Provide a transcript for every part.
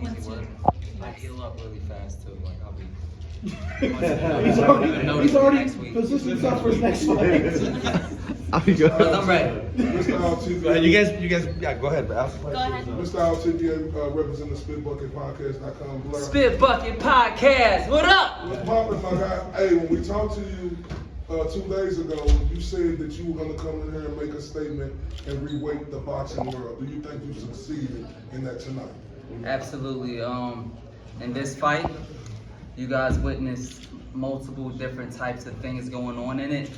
easy work. I heal up really fast too. Like I'll be. He's already positioned himself for his next fight. I'm good. I'm ready. Mr. Altivian, You guys, yeah, go ahead, Al. Go ahead. Mr. Altivian, representing SpitBucketPodcast.com. Blair. Spit Bucket Podcast. What up? What's poppin', my guy? Hey, when we talked to you 2 days ago, you said that you were going to come in here and make a statement and reweight the boxing world. Do you think you succeeded in that tonight? Absolutely. In this fight, you guys witnessed multiple different types of things going on in it.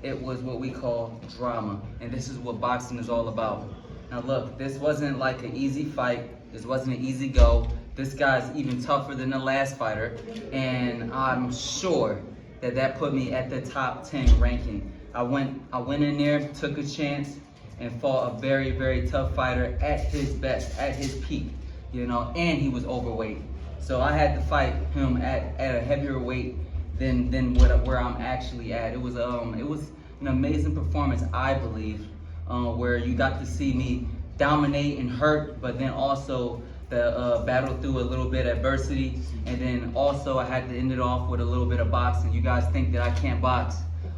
It was what we call drama, and this is what boxing is all about. Now look, this wasn't like an easy fight. This wasn't an easy go. This guy's even tougher than the last fighter, and I'm sure that put me at the top 10 ranking. I went in there, took a chance, and fought a very, very tough fighter at his best, at his peak, you know, and he was overweight. So I had to fight him at a heavier weight than where I'm actually at. It was an amazing performance, I believe, where you got to see me dominate and hurt, but then also the battle through a little bit of adversity, and then also I had to end it off with a little bit of boxing. You guys think that I can't box?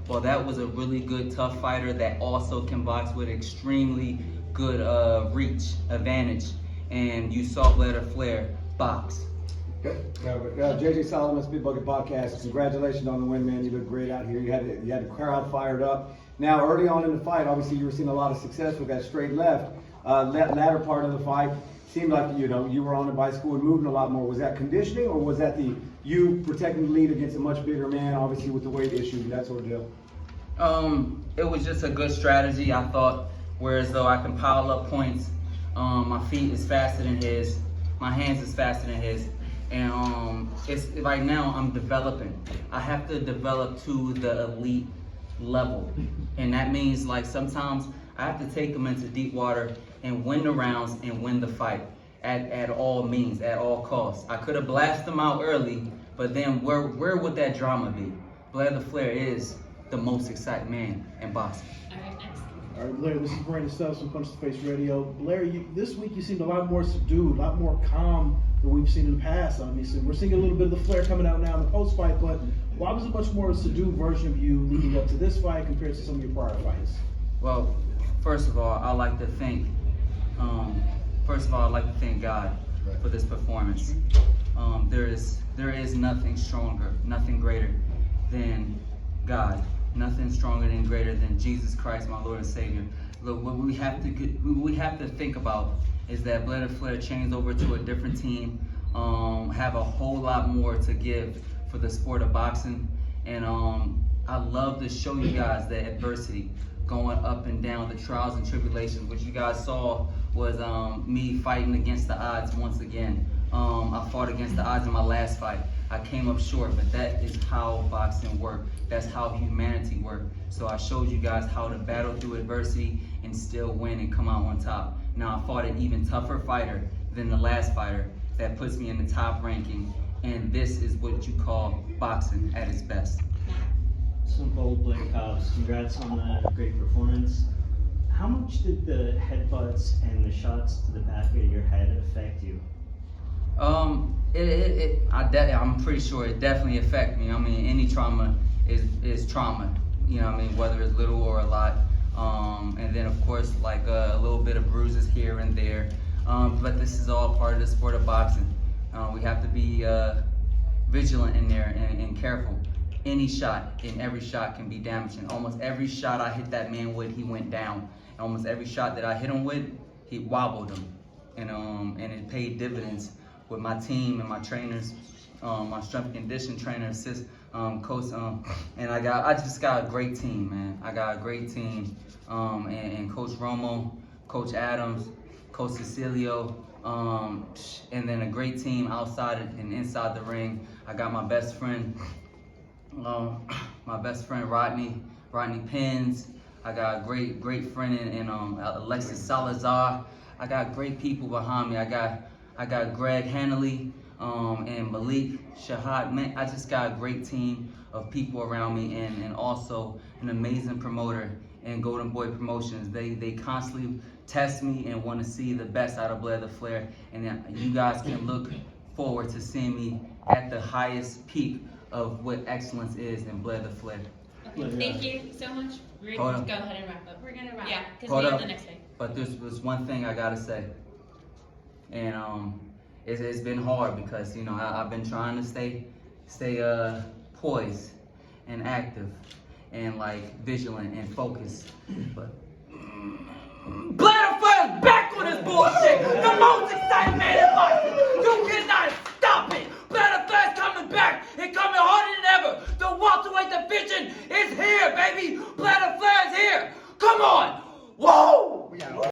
Well, that was a really good, tough fighter that also can box with extremely good reach advantage, and you saw Blair box. JJ Solomon, Spit Bucket Podcast. Congratulations on the win, man. You look great out here. You had the crowd fired up. Now, early on in the fight, obviously you were seeing a lot of success with that straight left. Latter part of the fight seemed like you were on the bicycle and moving a lot more. Was that conditioning, or was that you protecting the lead against a much bigger man, obviously with the weight issue and that sort of deal? It was just a good strategy. I thought, whereas though I can pile up points, my feet is faster than his, my hands is faster than his. And it's right now I'm developing. I have to develop to the elite level, and that means like sometimes I have to take them into deep water and win the rounds and win the fight at all means, at all costs. I could have blasted them out early, but then where would that drama be? Blair the Flair is the most exciting man in boxing. All right, Blair, this is Brandon Stubbs from Punch to Face Radio. Blair, this week you seemed a lot more subdued, a lot more calm than we've seen in the past, obviously. We're seeing a little bit of the flair coming out now in the post-fight, but why was it much more a subdued version of you leading up to this fight compared to some of your prior fights? Well, first of all, I'd like to thank God for this performance. There is nothing stronger, nothing greater than God. Nothing stronger and greater than Jesus Christ, my Lord and Savior. Look, what we have to think about is that Blair the Flair changed over to a different team, have a whole lot more to give for the sport of boxing, and I love to show you guys the adversity, going up and down, the trials and tribulations. What you guys saw was me fighting against the odds once again. I fought against the odds in my last fight. I came up short, but that is how boxing works. That's how humanity works. So I showed you guys how to battle through adversity and still win and come out on top. Now I fought an even tougher fighter than the last fighter that puts me in the top ranking, and this is what you call boxing at its best. Some bold Blair Cobbs. Congrats on the great performance. How much did the headbutts and the shots to the back of your head affect you? I'm pretty sure it definitely affected me. I mean, any trauma is trauma. You know what I mean, whether it's little or a lot. And then of course, like a little bit of bruises here and there. But this is all part of the sport of boxing. We have to be vigilant in there and careful. Any shot and every shot can be damaging. Almost every shot I hit that man with, he went down. And almost every shot that I hit him with, he wobbled him. And it paid dividends with my team and my trainers, my strength and conditioning trainer, coach, and I just got a great team, man. I got a great team, and Coach Romo, Coach Adams, Coach Cecilio, and then a great team outside and inside the ring. I got my best friend Rodney Pins. I got a great friend in Alexis Salazar. I got great people behind me. I got Greg Hanley and Malik Shahad. Man, I just got a great team of people around me, and also an amazing promoter in Golden Boy Promotions. They constantly test me and want to see the best out of Blair the Flair. And then you guys can look forward to seeing me at the highest peak of what excellence is in Blair the Flair. Okay, thank you so much. We're Hold gonna on. go ahead and wrap up. We're gonna wrap Yeah, up. because Hold we have up. the next day. But there's one thing I gotta say, and it's been hard because I've been trying to stay poised and active and like vigilant and focused, but Blair the Flair's back on this bullshit. The most exciting man in boxing. You can